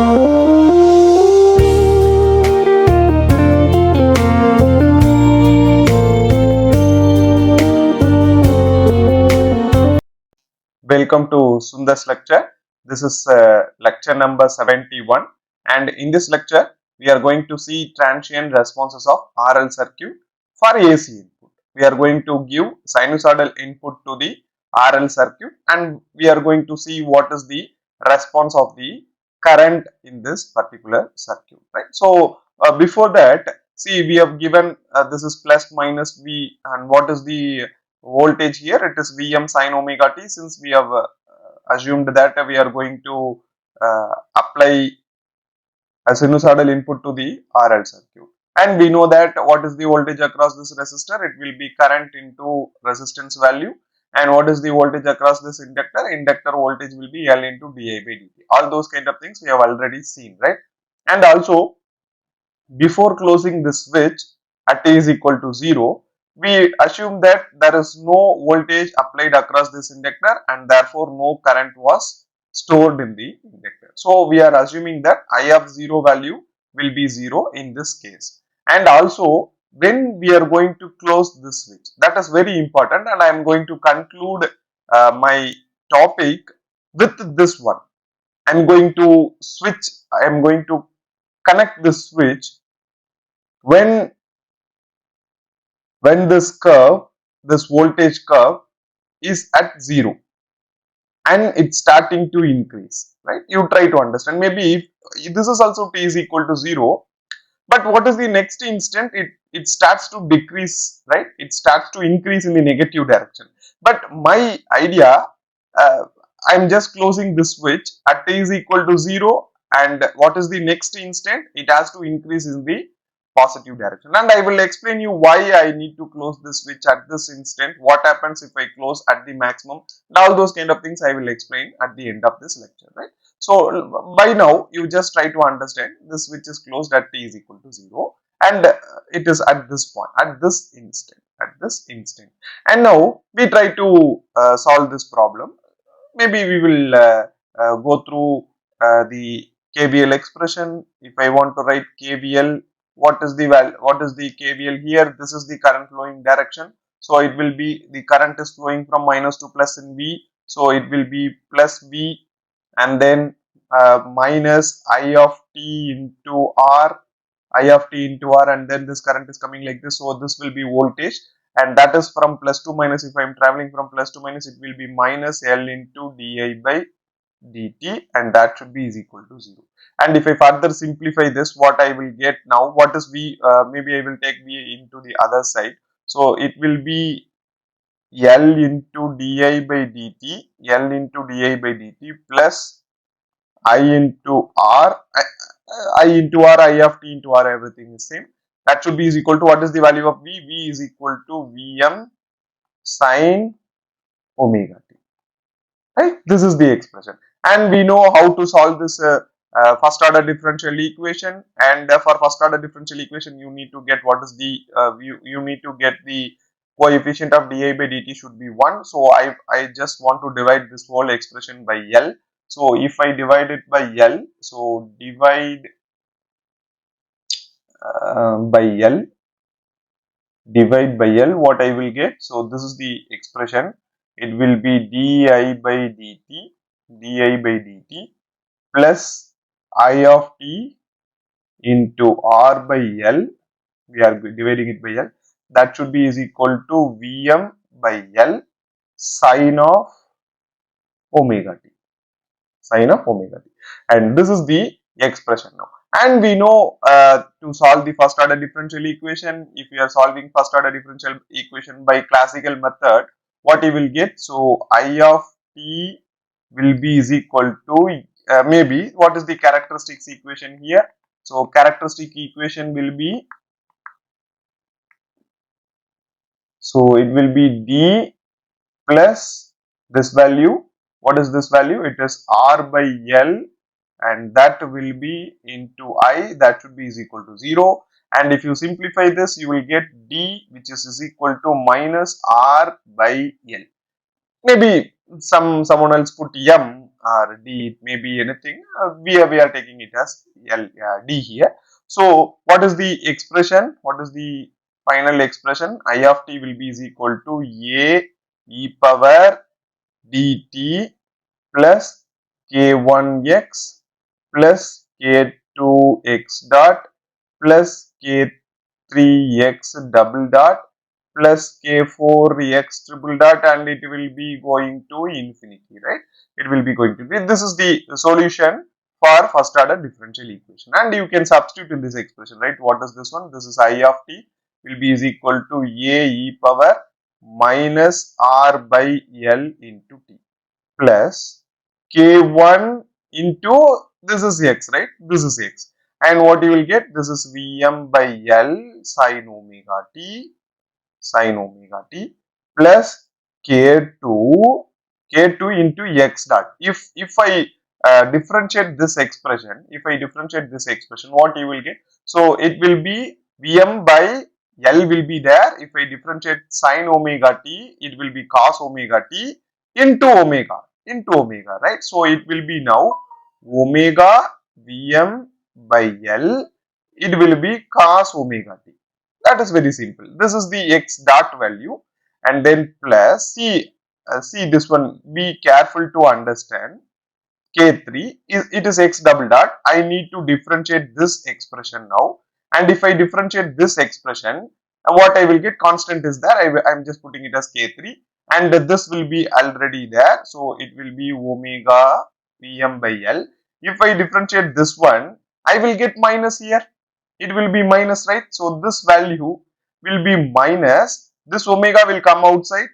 Welcome to Sundar's lecture. This is lecture number 71, and in this lecture we are going to see transient responses of RL circuit for AC input. We are going to give sinusoidal input to the RL circuit, and we are going to see what is the response of the current in this particular circuit, right? So before that, see, we have given this is plus minus V, and what is the voltage here? It is Vm sin omega t. Since we have assumed that we are going to apply a sinusoidal input to the RL circuit, and we know that what is the voltage across this resistor? It will be current into resistance value, and what is the voltage across this inductor? Inductor voltage will be L into di by dt. All those kind of things we have already seen, right? And also, before closing the switch at t is equal to 0, we assume that there is no voltage applied across this inductor, and therefore no current was stored in the inductor. So we are assuming that I of 0 value will be 0 in this case. And also, when we are going to close this switch, that is very important, and I am going to conclude my topic with this one. I am going to switch, I am going to connect this switch when this curve, this voltage curve is at 0 and it's starting to increase, right? You try to understand. Maybe if this is also t is equal to 0, but what is the next instant? It starts to decrease, right? It starts to increase in the negative direction. But my idea, I'm just closing this switch at t is equal to 0, and what is the next instant? It has to increase in the positive direction, and I will explain you why I need to close this switch at this instant. What happens if I close at the maximum? All those kind of things I will explain at the end of this lecture, right? So by now you just try to understand this switch is closed at t is equal to 0, and it is at this point, at this instant, and now we try to solve this problem. Maybe we will go through the KVL expression. If I want to write KVL, what is the value? What is the KVL here? This is the current flowing direction. So it will be, the current is flowing from minus to plus in V. So it will be plus V, and then minus I of t into R, and then this current is coming like this. So this will be voltage, and that is from plus to minus. If I am traveling from plus to minus, it will be minus L into di by dt, and that should be is equal to 0. And if I further simplify this, what I will get now, what is V? Maybe I will take V into the other side. So it will be L into di by dt, L into di by dt plus I into R, I into R, I of t into R, everything is same. That should be is equal to, what is the value of V? V is equal to Vm sin omega t, right? This is the expression, and we know how to solve this first order differential equation. And for first order differential equation, you need to get what is the you need to get the coefficient of di by dt should be 1. So I just want to divide this whole expression by L. So if I divide it by L, so divide by L, divide by L, what I will get? So this is the expression. It will be di by dt plus I of t into R by L. We are dividing it by L. That should be is equal to Vm by L sin of omega t, sin of omega t. And this is the expression now. And we know to solve the first order differential equation, if we are solving first order differential equation by classical method, what you will get? So I of t will be is equal to maybe, what is the characteristics equation here? So characteristic equation will be, so it will be d plus this value. What is this value? It is R by L, and that will be into I, that should be is equal to 0. And if you simplify this, you will get d, which is equal to minus R by L. Maybe someone else put m, or D, it may be anything. We are taking it as D here. So what is the expression? What is the final expression? I of t will be is equal to a e power dt plus k1x plus k2x dot plus k3x double dot plus k4x triple dot, and it will be going to infinity, right? It will be going to be, this is the solution for first order differential equation, and you can substitute in this expression, right? What is this one? This is I of t will be is equal to a e power minus r by l into t plus k1 into, this is x, right? This is x, and what you will get, this is Vm by L sin omega t plus k2 into x dot. If I differentiate this expression, what you will get? So it will be Vm by L will be there. If I differentiate sin omega t, it will be cos omega t into omega, right? So it will be now omega Vm by L, it will be cos omega t. That is very simple. This is the x dot value, and then plus see this one. Be careful to understand. K3 is, it is x double dot. I need to differentiate this expression now, and if I differentiate this expression, what I will get, constant is there. I am just putting it as K3, and this will be already there, so it will be omega Vm by L. If I differentiate this one, I will get minus here. It will be minus, right? So this value will be minus. This omega will come outside.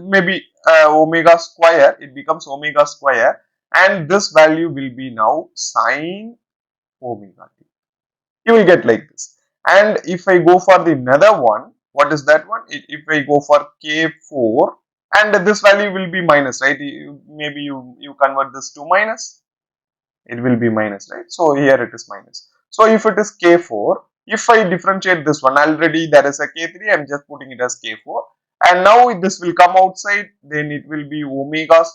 Maybe omega square. It becomes omega square, and this value will be now sine omega t. You will get like this. And if I go for the another one, what is that one? If I go for k4, and this value will be minus, right? Maybe you convert this to minus, it will be minus, right? So here it is minus. So if it is k4, if I differentiate this one, already there is a k3, I am just putting it as k4, and now this will come outside, then it will be omega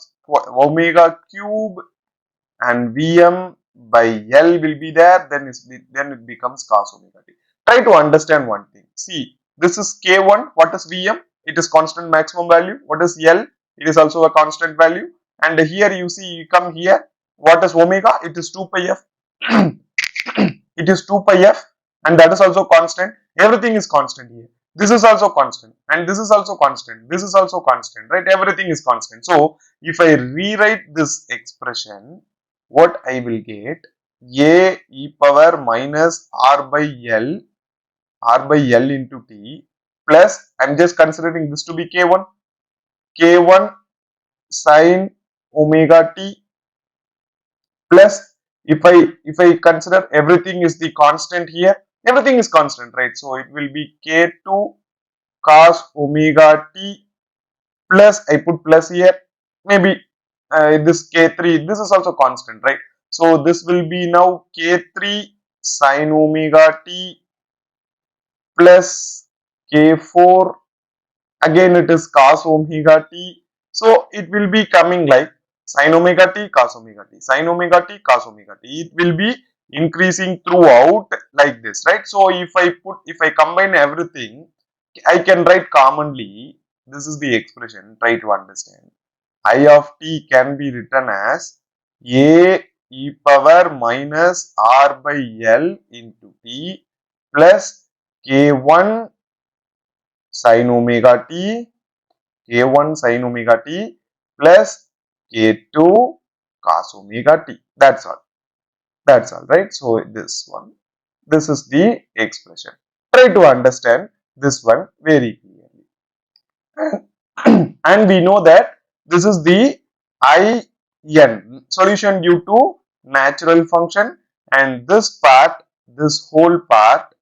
cube, and Vm by L will be there, then it becomes cos omega t. Try to understand one thing. See, this is k1, what is Vm? It is constant maximum value. What is L? It is also a constant value. And here you see, you come here, what is omega? It is 2 pi f. It is 2 pi f, and that is also constant. Everything is constant here. This is also constant, and this is also constant. This is also constant, right? Everything is constant. So if I rewrite this expression, what I will get, a e power minus r by L into t plus, I am just considering this to be k1 sin omega t plus, if I consider everything is the constant here, everything is constant, right? So it will be k2 cos omega t plus, I put plus here, maybe this k3, this is also constant, right? So this will be now k3 sin omega t plus k4, again it is cos omega t. So it will be coming like sin omega t cos omega t, sin omega t cos omega t. It will be increasing throughout like this, right? So if I combine everything, I can write commonly, this is the expression, try to understand. I of t can be written as a e power minus r by L into t plus k1 sin omega t, k1 sin omega t plus k2 cos omega t. That's all. That's all, right? So this one, this is the expression. Try to understand this one very clearly. And we know that this is the IN, solution due to natural function, and this part, this whole part,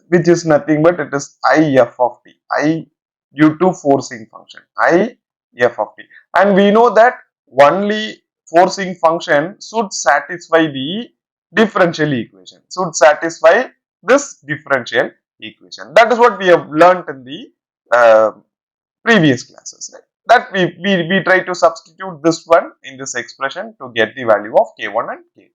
which is nothing but it is IF of t, I due to forcing function, IF of t. And we know that only forcing function should satisfy the differential equation, should satisfy this differential equation. That is what we have learnt in the previous classes, right? that we try to substitute this one in this expression to get the value of k1 and k2.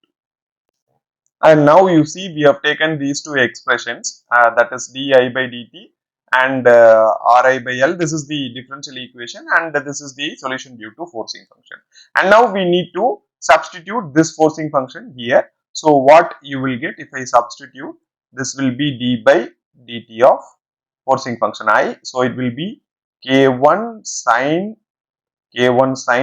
And now you see we have taken these two expressions, that is di by dt and ri by L. This is the differential equation and this is the solution due to forcing function. And now we need to substitute this forcing function here. So what you will get if I substitute, this will be d by dt of forcing function I. So it will be k1 sin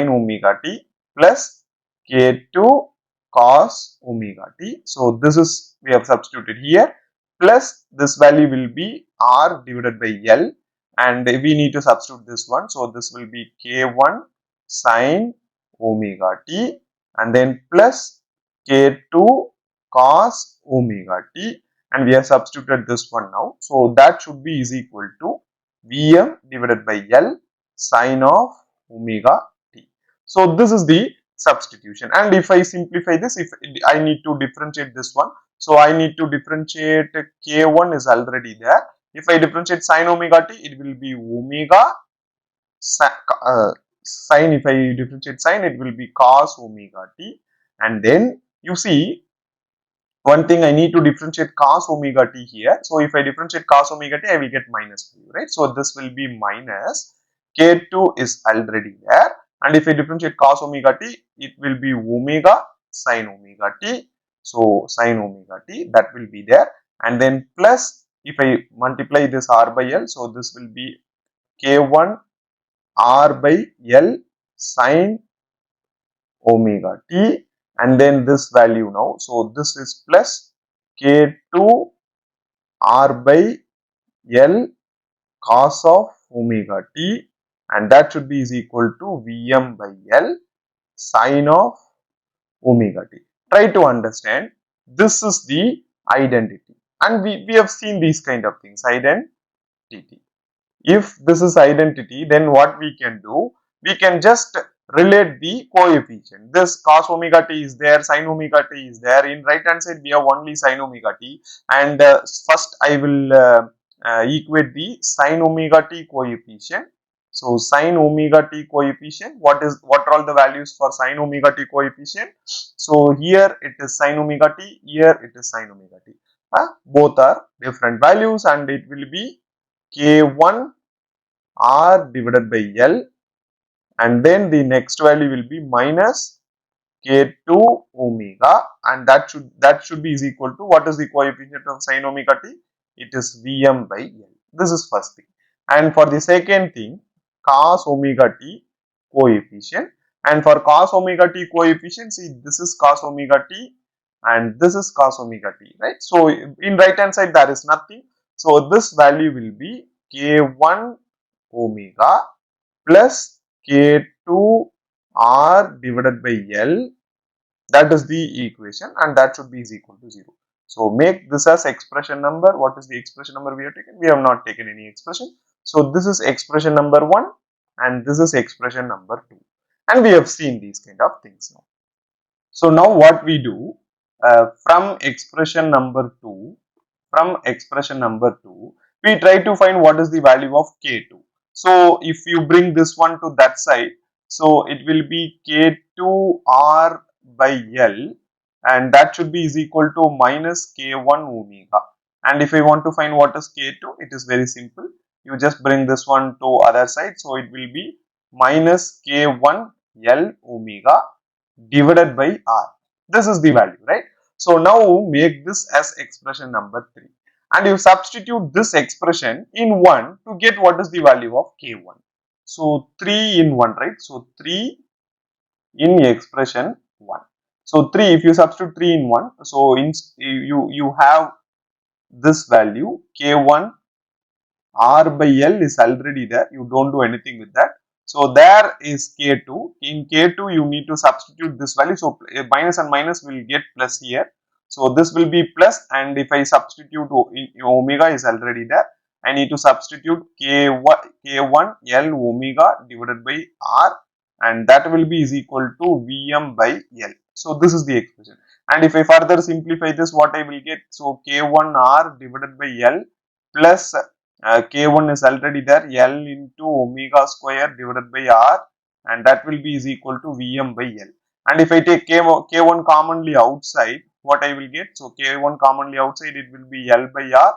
omega t plus k2 cos omega t. So this is we have substituted here, plus this value will be r divided by L, and we need to substitute this one. So this will be k1 sin omega t and then plus k2 cos omega t, and we have substituted this one now. So that should be is equal to Vm divided by L sin of omega t. So this is the substitution, and if I simplify this, if I need to differentiate this one, so I need to differentiate k1 is already there. If I differentiate sin omega t, it will be omega sin. If I differentiate sin, it will be cos omega t, and then you see one thing, I need to differentiate cos omega t here. So if I differentiate cos omega t, I will get minus value, right? So this will be minus k2 is already there, and if I differentiate cos omega t, it will be omega sin omega t. So sin omega t, that will be there, and then plus if I multiply this r by L, so this will be k1 r by L sin omega t, and then this value now, so this is plus k2 r by L cos of omega t, and that should be is equal to Vm by L sin of omega t. Try to understand, this is the identity, and we have seen these kind of things, identity. If this is identity, then what we can do, we can just relate the coefficient. This cos omega t is there, sin omega t is there. In right hand side we have only sin omega t, and first I will equate the sin omega t coefficient. So sin omega t coefficient, what are all the values for sin omega t coefficient? So here it is sin omega t, here it is sin omega t. Both are different values, and it will be k1 r divided by L, and then the next value will be minus k2 omega, and that should be is equal to, what is the coefficient of sin omega t? It is Vm by L. This is first thing. And for the second thing, cos omega t coefficient, and for cos omega t coefficient, see, this is cos omega t and this is cos omega t, right? So in right hand side there is nothing, so this value will be k1 omega plus k2 r divided by L. That is the equation, and that should be is equal to 0. So make this as expression number. What is the expression number we have taken? We have not taken any expression. So this is expression number 1 and this is expression number 2, and we have seen these kind of things now. So now what we do, from expression number 2, we try to find what is the value of k2. So if you bring this one to that side, so it will be k2 r by L, and that should be is equal to minus k1 omega. And if I want to find what is k2, it is very simple. You just bring this one to other side, so it will be minus k1 L omega divided by r. This is the value, right? So now make this as expression number 3, and you substitute this expression in 1 to get what is the value of k1. So 3 in 1, right? So 3 in expression 1. So 3, if you substitute 3 in 1, so you have this value k1 r by L is already there, you don't do anything with that. So there is k2, in k2 you need to substitute this value, so minus and minus will get plus here. So this will be plus, and if I substitute omega is already there, I need to substitute k1 L omega divided by r, and that will be is equal to Vm by L. So this is the expression, and if I further simplify this, what I will get, so k1 r divided by L plus K1 is already there, L into omega square divided by R, and that will be is equal to Vm by L. And if I take K1 commonly outside, what I will get? So K1 commonly outside, it will be L by R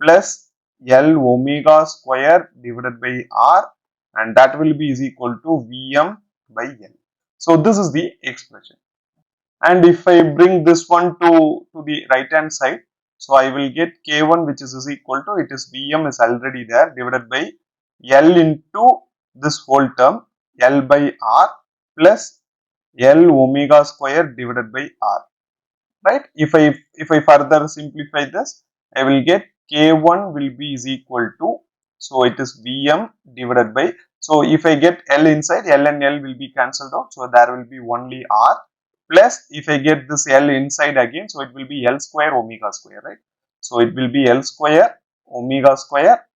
plus L omega square divided by R, and that will be is equal to Vm by L. So this is the expression. And if I bring this one to the right hand side, so I will get K1 which is equal to, it is Vm is already there, divided by L into this whole term, L by R plus L omega square divided by R, right? If I further simplify this, I will get K1 will be is equal to, so it is Vm divided by, so if I get L inside, L and L will be cancelled out, so there will be only R, plus if I get this L inside again, so it will be L square omega square, right? So it will be L square omega square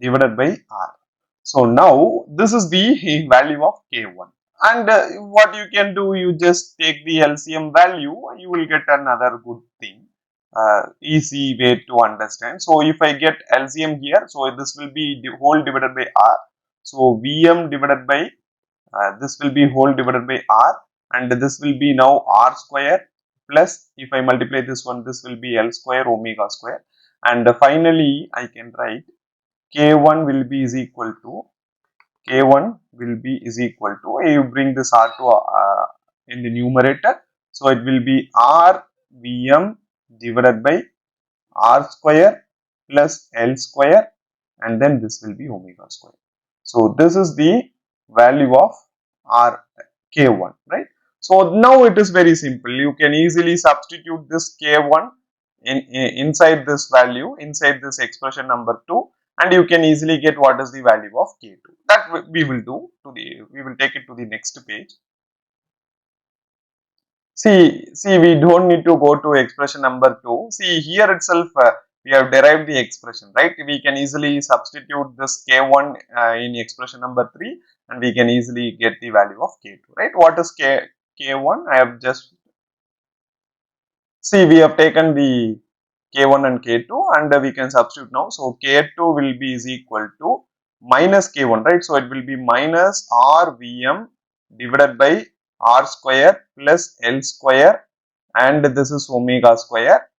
divided by R. So now this is the value of K1. And what you can do, you just take the LCM value, you will get another good thing, easy way to understand. So if I get LCM here, so this will be the whole divided by R. So Vm divided by, this will be whole divided by R, and this will be now R square plus, if I multiply this one, this will be L square omega square. And finally I can write K1 will be is equal to, K1 will be is equal to, you bring this R to in the numerator, so it will be R Vm divided by R square plus L square, and then this will be omega square. So this is the value of R K1, right? So now it is very simple. You can easily substitute this K1 inside this value, inside this expression number 2, and you can easily get what is the value of K2. That we will do we will take it to the next page. See, we don't need to go to expression number 2. See, here itself we have derived the expression, right? We can easily substitute this K1 in expression number 3, and we can easily get the value of K2, right? What is K1? I have just, see, we have taken the K1 and K2, and we can substitute now. So K2 will be is equal to minus K1, right? So it will be minus R Vm divided by R square plus L square, and this is omega square,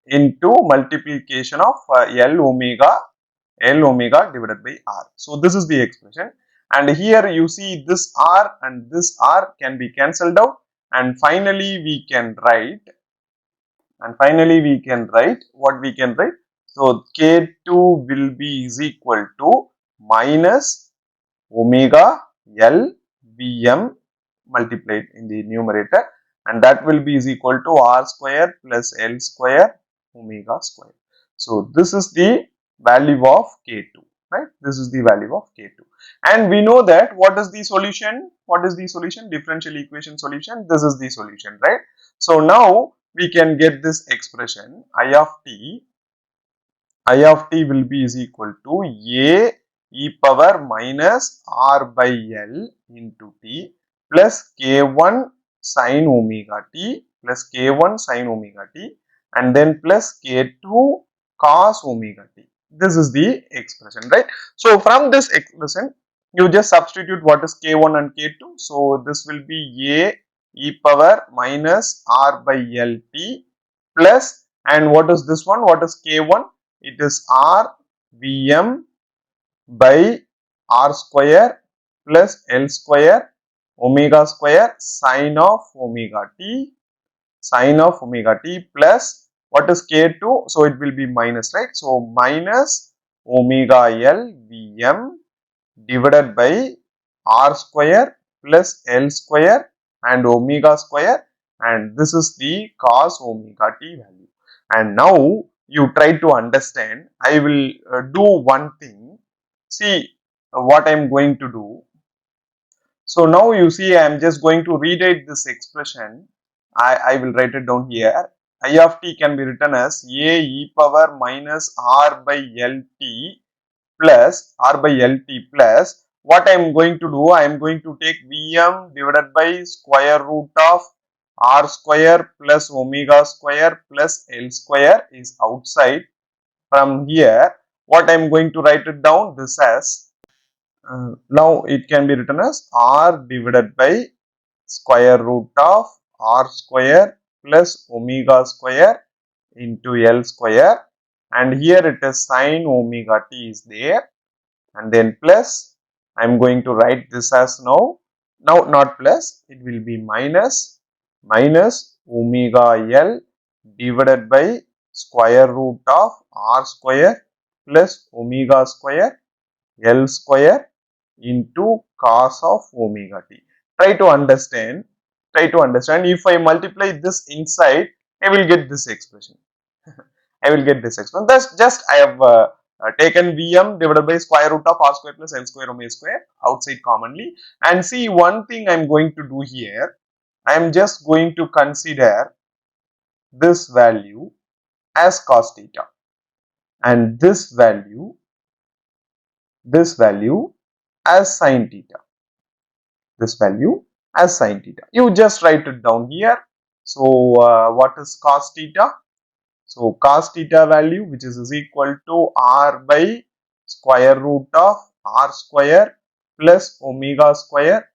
into multiplication of L omega divided by R. So this is the expression, and here you see this R and this R can be cancelled out, and finally we can write, what we can write. So K2 will be is equal to minus omega L Vm multiplied in the numerator, and that will be is equal to R square plus L square omega square. So this is the value of K2, right? This is the value of K2, and we know that what is the solution? What is the solution? Differential equation solution. This is the solution, right? So now we can get this expression I of t will be is equal to a e power minus r by L into t plus k1 sin omega t plus k1 sin omega t, and then plus k2 cos omega t. This is the expression, right? So from this expression, you just substitute what is k1 and k2. So this will be a e power minus r by L t plus, and what is this one? What is k1? It is R Vm by R square plus L square omega square sine of omega t, plus, what is K2? So it will be minus, right? So minus omega L Vm divided by R square plus L square and omega square, and this is the cos omega t value. And now you try to understand. I will do one thing. See what I am going to do. So now you see, I am just going to rewrite this expression. I will write it down here. I of t can be written as a e power minus r by lt plus what I am going to do, I am going to take Vm divided by square root of r square plus omega square plus L square is outside. From here what I am going to write it down this as, now it can be written as r divided by square root of r square plus omega square into L square, and here it is sin omega t is there, and then plus I am going to write this as now not plus, it will be minus omega L divided by square root of r square plus omega square L square into cos of omega t. Try to understand, if I multiply this inside, I will get this expression. I will get this expression. That's just I have taken Vm divided by square root of r square plus L square omega square outside commonly. And see, one thing I am going to do here, I am just going to consider this value as cos theta, and this value as sin theta, this value as sin theta. You just write it down here. So what is cos theta? So cos theta value, which is equal to r by square root of r square plus omega square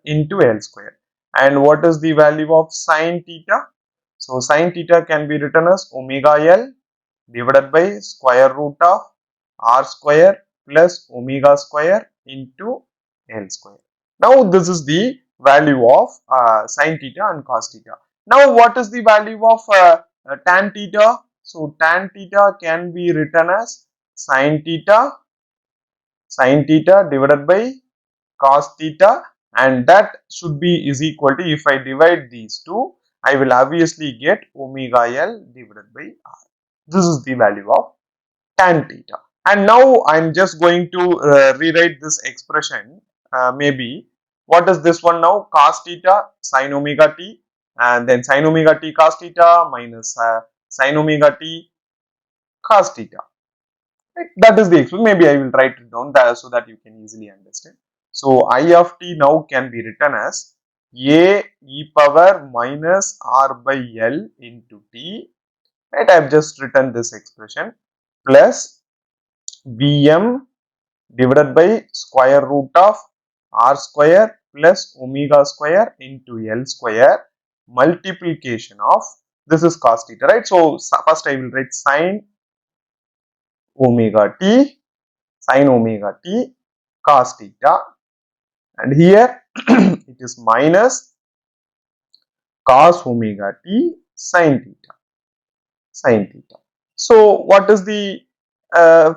into L square. And what is the value of sin theta? So sin theta can be written as omega L divided by square root of r square plus omega square into L square. Now this is the value of sin theta and cos theta. Now what is the value of tan theta? So tan theta can be written as sin theta divided by cos theta, and that should be is equal to, if I divide these two, I will obviously get omega L divided by r. This is the value of tan theta. And now I am just going to rewrite this expression. Maybe what is this one now? Cos theta sin omega t, and then sin omega t cos theta minus sin omega t cos theta. Right? That is the expression. Maybe I will write it down there so that you can easily understand. So I of t now can be written as a e power minus r by L into t. Right? I have just written this expression plus Vm divided by square root of r square plus omega square into L square multiplication of, this is cos theta, right? So first I will write omega t sin omega t cos theta, and here it is minus cos omega t sin theta. So what is the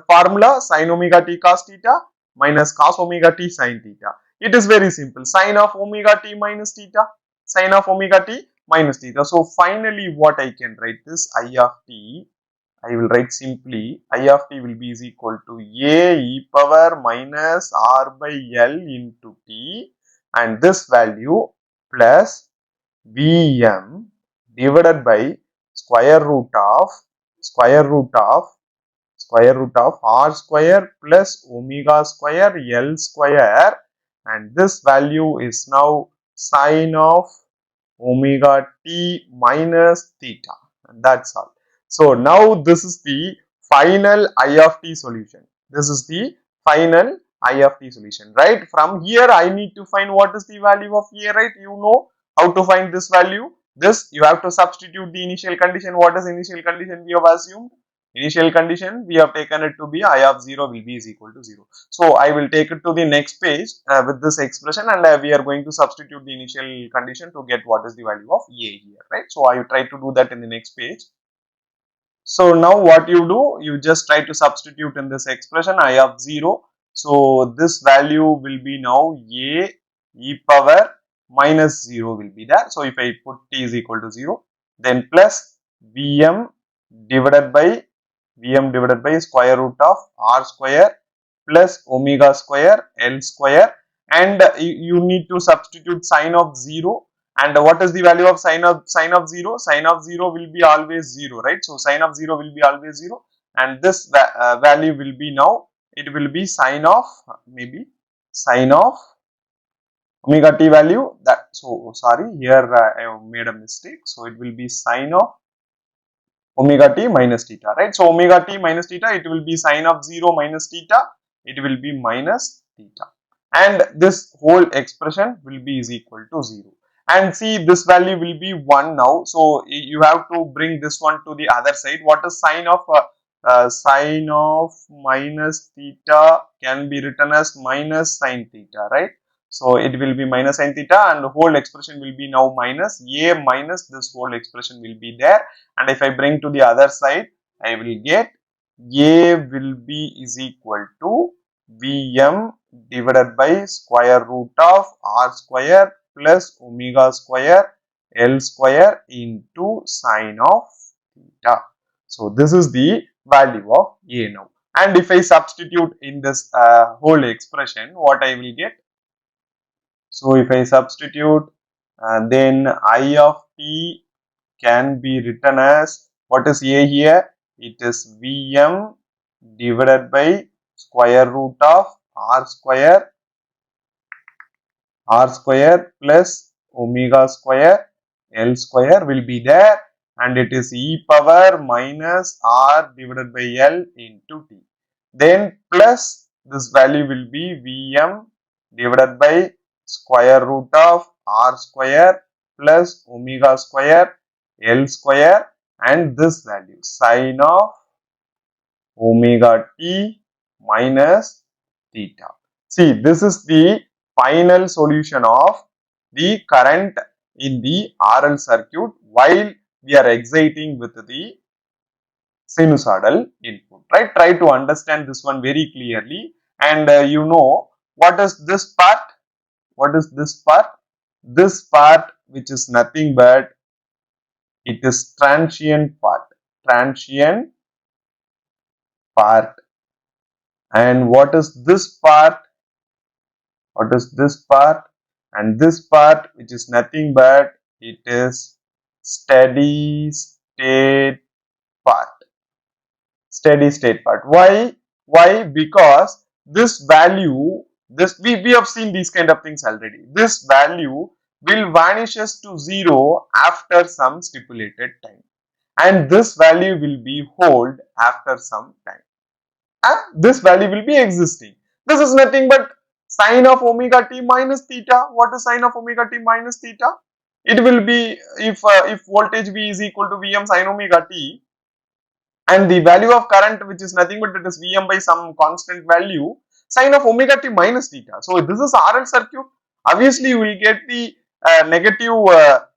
formula? Sin omega t cos theta minus cos omega t sin theta. It is very simple. Sin of omega t minus theta. Sin of omega t minus theta. So finally what I can write this I of t, I will write simply I of t will be is equal to a e power minus r by L into t, and this value plus Vm divided by square root of r square plus omega square L square, and this value is now sin of omega t minus theta, and that's all. So now this is the final I of t solution. This is the final I of t solution, right? From here I need to find what is the value of a, right? You know how to find this value. This you have to substitute the initial condition. What is initial condition we have assumed? Initial condition we have taken it to be I of 0 will be is equal to 0. So I will take it to the next page with this expression, and we are going to substitute the initial condition to get what is the value of a here, right? So I will try to do that in the next page. So now what you do, you just try to substitute in this expression I of 0. So this value will be now a e power minus 0 will be there. So if I put t is equal to 0, then plus Vm divided by square root of r square plus omega square L square, and you need to substitute sine of 0. And what is the value of sine of 0? Sine of 0 will be always 0, right? So sine of 0 will be always 0, and this value will be now, it will be sine of, maybe sine of omega t value, that, so sorry, here I have made a mistake. So it will be sine of omega t minus theta, right? So omega t minus theta, it will be sine of 0 minus theta, it will be minus theta, and this whole expression will be is equal to 0. And see, this value will be 1 now, so you have to bring this one to the other side. What is sine of minus theta can be written as minus sine theta, right? So it will be minus sine theta, and the whole expression will be now minus a minus this whole expression will be there. And if I bring to the other side, I will get a will be is equal to Vm divided by square root of r square plus omega square L square into sine of theta. So this is the value of a now. And if I substitute in this whole expression, what I will get? So if I substitute, then I of t can be written as, what is a here? It is Vm divided by square root of r square plus omega square L square will be there, and it is e power minus r divided by L into t. Then plus this value will be Vm divided by square root of r square plus omega square L square, and this value sine of omega t minus theta. See, this is the final solution of the current in the RL circuit while we are exciting with the sinusoidal input, right? Try to understand this one very clearly, and you know what is this part? What is this part? This part, which is nothing but it is transient part. Transient part. And what is this part? What is this part? And this part, which is nothing but it is steady state part. Steady state part. Why? Why? Because this value, we have seen these kind of things already. This value will vanishes to 0 after some stipulated time, and this value will be hold after some time. This value will be existing. This is nothing but sine of omega t minus theta. What is sine of omega t minus theta? It will be if voltage V is equal to Vm sine omega t, and the value of current, which is nothing but it is Vm by some constant value, sine of omega t minus theta. So this is RL circuit. Obviously, you will get the negative.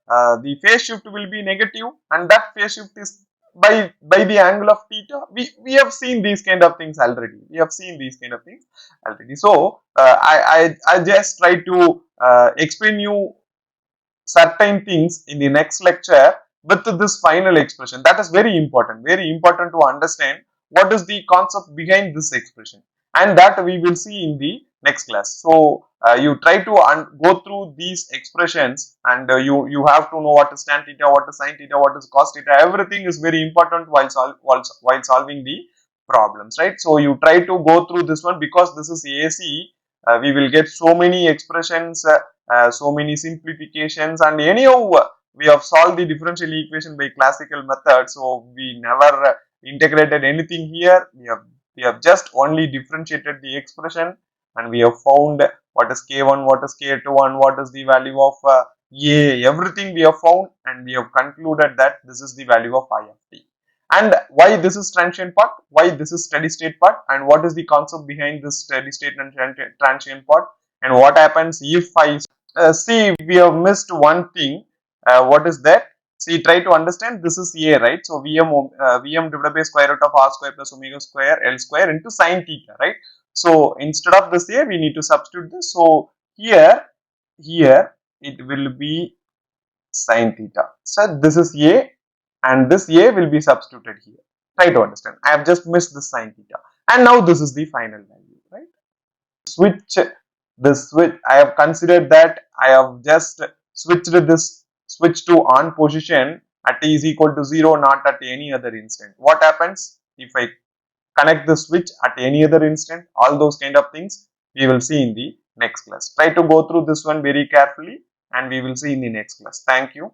The phase shift will be negative, and that phase shift is by the angle of theta. We have seen these kind of things already. We have seen these kind of things already. So I just try to explain you certain things in the next lecture with this final expression. That is very important to understand what is the concept behind this expression, and that we will see in the next class. So you try to go through these expressions, and you have to know what is tan theta, what is sin theta, what is cos theta. Everything is very important while solving the problems, right? So you try to go through this one, because this is AC. We will get so many expressions, so many simplifications, and anyhow we have solved the differential equation by classical method, so we never integrated anything here. We have just only differentiated the expression, and we have found what is k1, what is k2, what is the value of a, everything we have found, and we have concluded that this is the value of I of t. And why this is transient part, why this is steady state part, and what is the concept behind this steady state and transient part, and what happens if I see, we have missed one thing. What is that? See, try to understand. This is A, right? So Vm divided by square root of r square plus omega square L square into sine theta, right? So instead of this A, we need to substitute this. So here it will be sine theta. So this is A, and this A will be substituted here. Try to understand. I have just missed the sine theta, and now this is the final value, right? Switch, I have considered that I have just switch to on position at t is equal to 0, not at any other instant. What happens if I connect the switch at any other instant? All those kind of things we will see in the next class. Try to go through this one very carefully, and we will see in the next class. Thank you.